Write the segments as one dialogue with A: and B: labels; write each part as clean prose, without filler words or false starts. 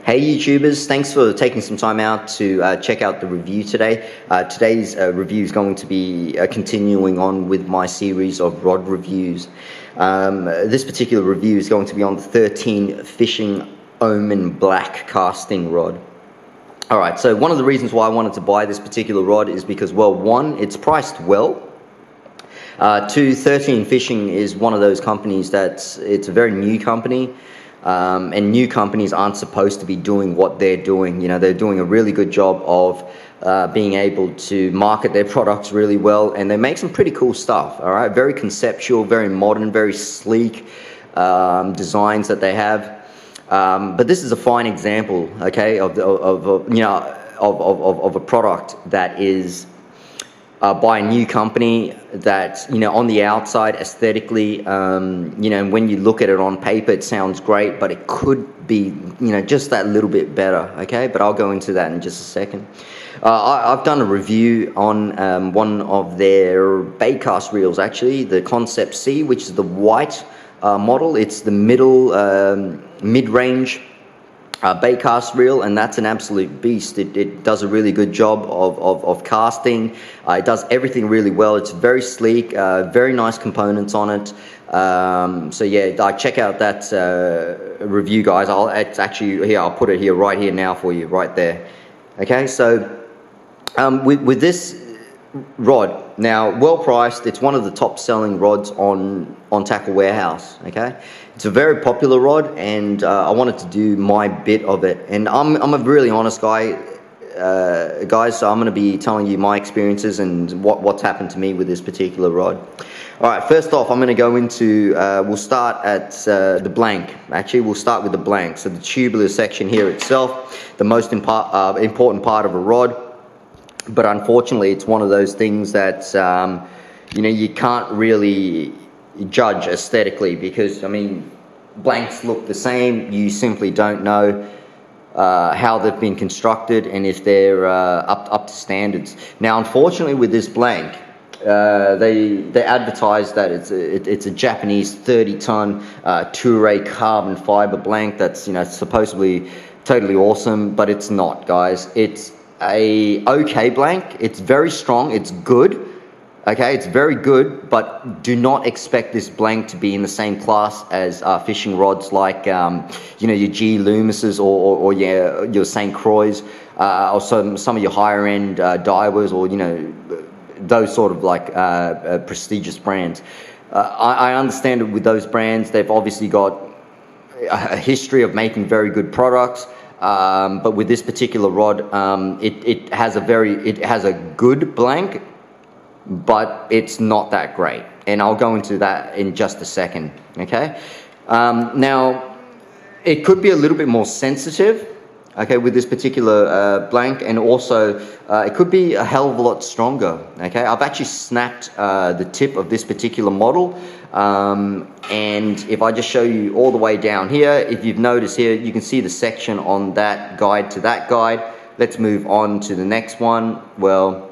A: Hey YouTubers, thanks for taking some time out to check out the review today. Today's review is going to be continuing on with my series of rod reviews. This particular review is going to be on the 13 Fishing Omen Black casting rod. Alright, so one of the reasons why I wanted to buy this particular rod is because, well, one, it's priced well. Two, 13 Fishing is one of those companies it's a very new company. And new companies aren't supposed to be doing what they're doing. You know, they're doing a really good job of being able to market their products really well, and they make some pretty cool stuff. All right, very conceptual, very modern, very sleek designs that they have. But this is a fine example, okay, of a product that is by a new company that, you know, on the outside aesthetically, you know, when you look at it on paper, it sounds great, but it could be, you know, just that little bit better, okay? But I'll go into that in just a second. I've done a review on one of their baitcast reels, actually, the Concept C, which is the white model. It's the mid-range baitcast reel, and that's an absolute beast. It does a really good job of casting. It does everything really well. It's very sleek, very nice components on it. So yeah, check out that review, guys. It's actually here. I'll put it here, right here now for you, right there. Okay, so with this rod, now well priced, it's one of the top selling rods on Tackle Warehouse. Okay, it's a very popular rod, and I wanted to do my bit of it, and I'm a really honest guy, guys, so I'm going to be telling you my experiences and what's happened to me with this particular rod. Alright, first off, I'm going to go into, we'll start at the blank. Actually, we'll start with the blank. So the tubular section here itself, the most important part of a rod. But unfortunately, it's one of those things that, you know, you can't really judge aesthetically, because, I mean, blanks look the same. You simply don't know how they've been constructed and if they're up to standards. Now, unfortunately, with this blank, they advertise that it's a Japanese 30-ton Toray carbon fiber blank that's, you know, supposedly totally awesome, but it's not, guys. It's a okay blank. It's very strong. It's good. Okay, it's very good, but do not expect this blank to be in the same class as fishing rods like, you know, your G. Loomis's or your St. Croix, or some of your higher end divers, or, you know, those sort of like prestigious brands. I understand that with those brands, they've obviously got a history of making very good products. But with this particular rod, it has a good blank, but it's not that great, and I'll go into that in just a second. Okay, now it could be a little bit more sensitive, okay, with this particular blank, and also it could be a hell of a lot stronger. Okay, I've actually snapped the tip of this particular model, and if I just show you all the way down here, if you've noticed here, you can see the section on that guide to that guide. Let's move on to the next one. Well,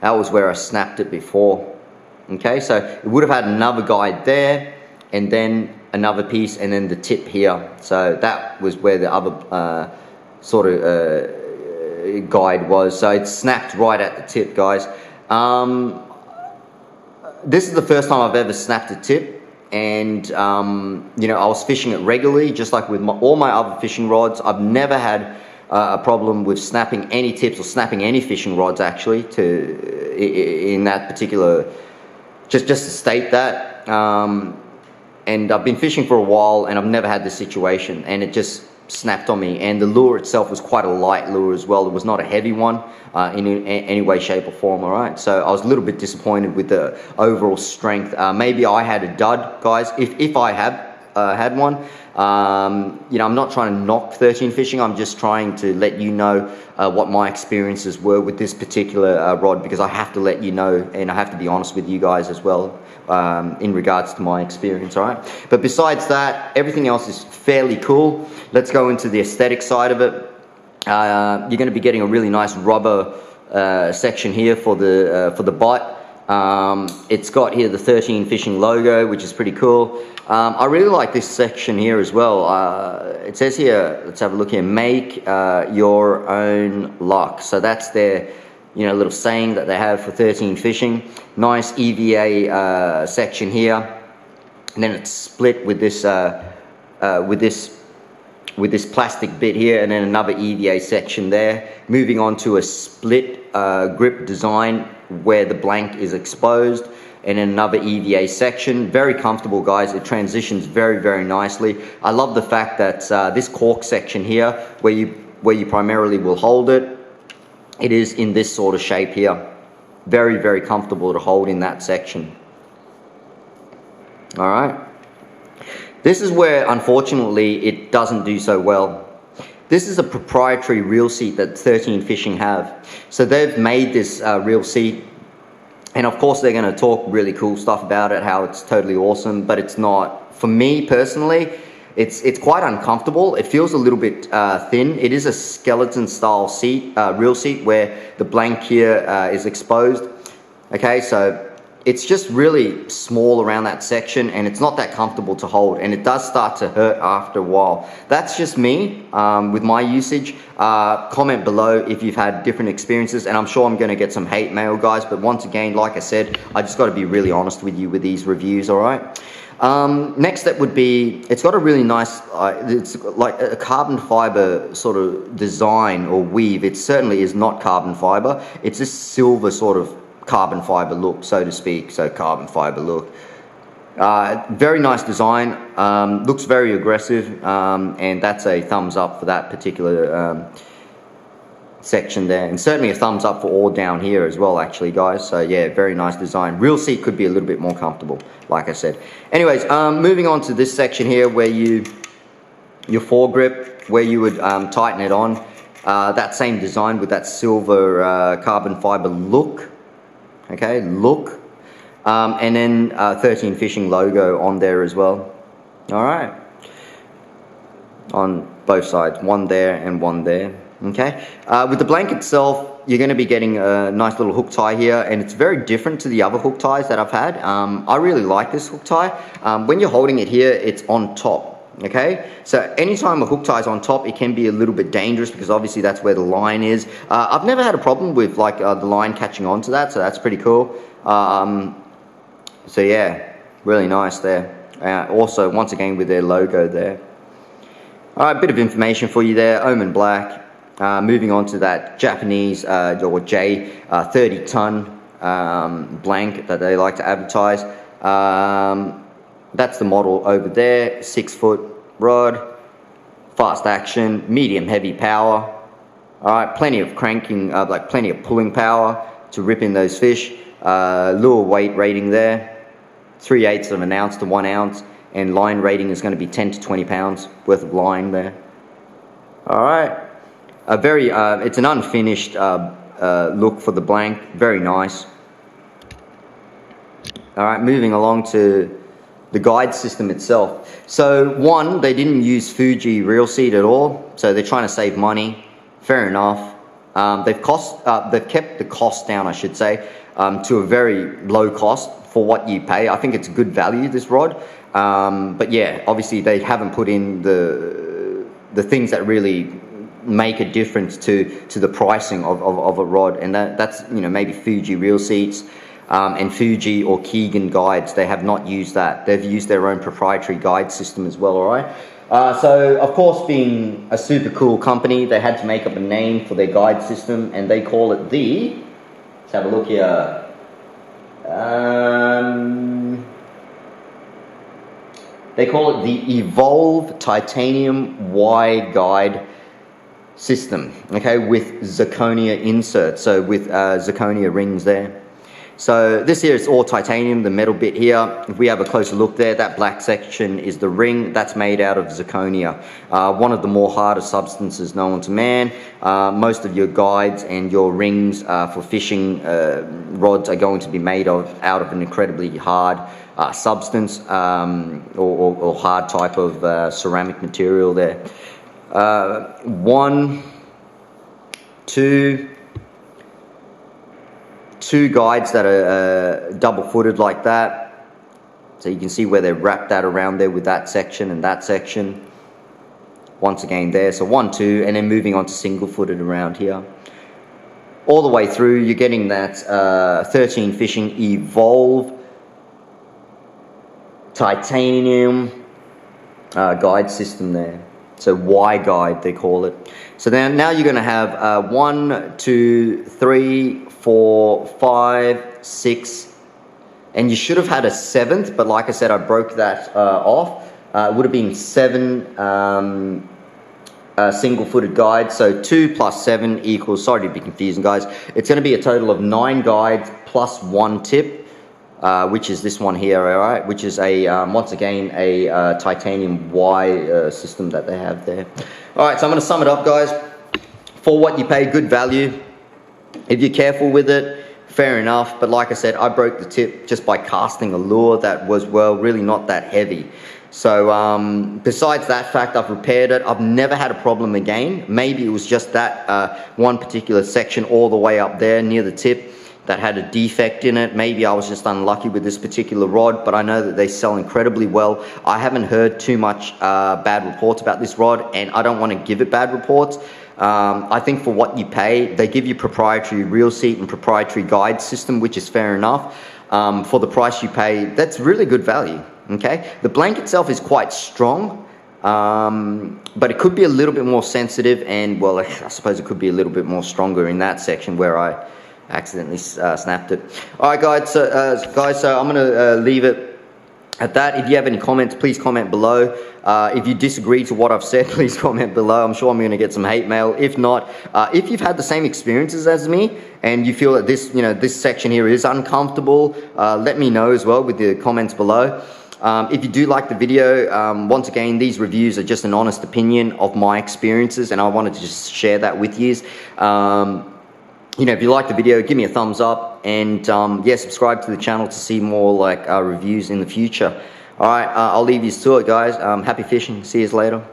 A: that was where I snapped it before. Okay, so it would have had another guide there, and then another piece, and then the tip here. So that was where the other sort of guide was. So it snapped right at the tip, guys. This is the first time I've ever snapped a tip, and you know, I was fishing it regularly, just like with all my other fishing rods. I've never had a problem with snapping any tips or snapping any fishing rods, actually, in that particular, just to state that. And I've been fishing for a while, and I've never had this situation, and it just snapped on me. And the lure itself was quite a light lure as well. It was not a heavy one in any way, shape or form. All right, so I was a little bit disappointed with the overall strength. Maybe I had a dud, guys, if I have had one. You know, I'm not trying to knock 13 Fishing. I'm just trying to let you know what my experiences were with this particular rod, because I have to let you know, and I have to be honest with you guys as well, in regards to my experience. All right, but besides that, everything else is fairly cool. Let's go into the aesthetic side of it. You're going to be getting a really nice rubber section here for the butt. It's got here the 13 Fishing logo, which is pretty cool. I really like this section here as well. It says here, let's have a look here, make your own luck. So that's their, you know, little saying that they have for 13 Fishing. Nice EVA section here. And then it's split with this plastic bit here, and then another EVA section there. Moving on to a split grip design where the blank is exposed, and then another EVA section. Very comfortable, guys. It transitions very, very nicely. I love the fact that this cork section here, where you primarily will hold it, it is in this sort of shape here. Very, very comfortable to hold in that section. All right. This is where, unfortunately, it doesn't do so well. This is a proprietary reel seat that 13 Fishing have. So they've made this reel seat, and of course they're going to talk really cool stuff about it, how it's totally awesome, but it's not. For me personally, it's quite uncomfortable. It feels a little bit thin. It is a skeleton style seat, reel seat, where the blank here is exposed. Okay, so it's just really small around that section, and it's not that comfortable to hold, and it does start to hurt after a while. That's just me with my usage. Comment below if you've had different experiences, and I'm sure I'm going to get some hate mail, guys, but once again, like I said, I just got to be really honest with you with these reviews. All right. Next step would be, it's got a really nice, it's like a carbon fiber sort of design or weave. It certainly is not carbon fiber. It's this silver sort of carbon fiber look, so to speak. So carbon fiber look. Very nice design. Looks very aggressive, and that's a thumbs up for that particular section there, and certainly a thumbs up for all down here as well, actually, guys. So yeah, very nice design. Reel seat could be a little bit more comfortable, like I said. Anyways, moving on to this section here, where your foregrip, where you would tighten it on. That same design with that silver carbon fiber look. Okay, look. And then 13 Fishing logo on there as well. All right. On both sides, one there and one there. Okay. With the blank itself, you're going to be getting a nice little hook tie here, and it's very different to the other hook ties that I've had. I really like this hook tie. When you're holding it here, it's on top. Okay, so anytime a hook tie is on top, it can be a little bit dangerous, because obviously that's where the line is. I've never had a problem with like the line catching on to that, so that's pretty cool. So yeah, really nice there. Also, once again, with their logo there. All right, bit of information for you there. Omen black. Moving on to that Japanese or J 30-ton blank that they like to advertise. That's the model over there. 6-foot rod, fast action, medium heavy power. All right, plenty of cranking, like plenty of pulling power to rip in those fish. Lure weight rating there, 3/8 of an ounce to 1 ounce, and line rating is going to be 10 to 20 pounds worth of line there. All right, it's an unfinished look for the blank. Very nice. All right, moving along to the guide system itself. So one, they didn't use Fuji reel seat at all, so they're trying to save money. Fair enough. They've kept the cost down, I should say, to a very low cost for what you pay. I think it's good value, this rod. But yeah, obviously they haven't put in the things that really make a difference to the pricing of a rod, and that's, you know, maybe Fuji reel seats. And Fuji or Keegan guides, they have not used that. They've used their own proprietary guide system as well, all right? So, of course, being a super cool company, they had to make up a name for their guide system, and they call it let's have a look here. They call it the Evolve Titanium Y Guide System, okay, with zirconia inserts, so with zirconia rings there. So this here is all titanium, the metal bit here. If we have a closer look there, that black section is the ring. That's made out of zirconia, one of the more harder substances known to man. Most of your guides and your rings for fishing rods are going to be made out of an incredibly hard substance or hard type of ceramic material there. 1, 2, 2 guides that are double footed like that. So you can see where they're wrapped that around there with that section and that section. Once again there, so 1, 2, and then moving on to single footed around here. All the way through, you're getting that 13 Fishing Evolve titanium guide system there. So Y guide they call it. So now you're going to have 1, 2, 3, 4, 5, 6, and you should have had a 7th, but like I said, I broke that off. It would have been 7 single-footed guides. So 2 plus 7 equals, sorry to be confusing guys, it's going to be a total of 9 guides plus 1 tip, which is this one here, all right, which is a once again a titanium Y system that they have there. All right, so I'm going to sum it up, guys. For what you pay, good value. If you're careful with it, fair enough, but like I said, I broke the tip just by casting a lure that was, well, really not that heavy. So besides that fact, I've repaired it. I've never had a problem again. Maybe it was just that one particular section all the way up there near the tip that had a defect in it. Maybe I was just unlucky with this particular rod, but I know that they sell incredibly well. I haven't heard too much bad reports about this rod, and I don't want to give it bad reports. I think for what you pay, they give you proprietary reel seat and proprietary guide system, which is fair enough. For the price you pay, that's really good value. Okay, the blank itself is quite strong, but it could be a little bit more sensitive, and well, I suppose it could be a little bit more stronger in that section where I accidentally snapped it. All right, guys. So I'm gonna leave it at that. If you have any comments, please comment below. If you disagree to what I've said, please comment below. I'm sure I'm going to get some hate mail. If not, if you've had the same experiences as me and you feel that this, this section here is uncomfortable, let me know as well with the comments below. If you do like the video, once again, these reviews are just an honest opinion of my experiences, and I wanted to just share that with you. If you like the video, give me a thumbs up, and yeah, subscribe to the channel to see more like reviews in the future. All right, I'll leave you to it, guys. Happy fishing. See you later.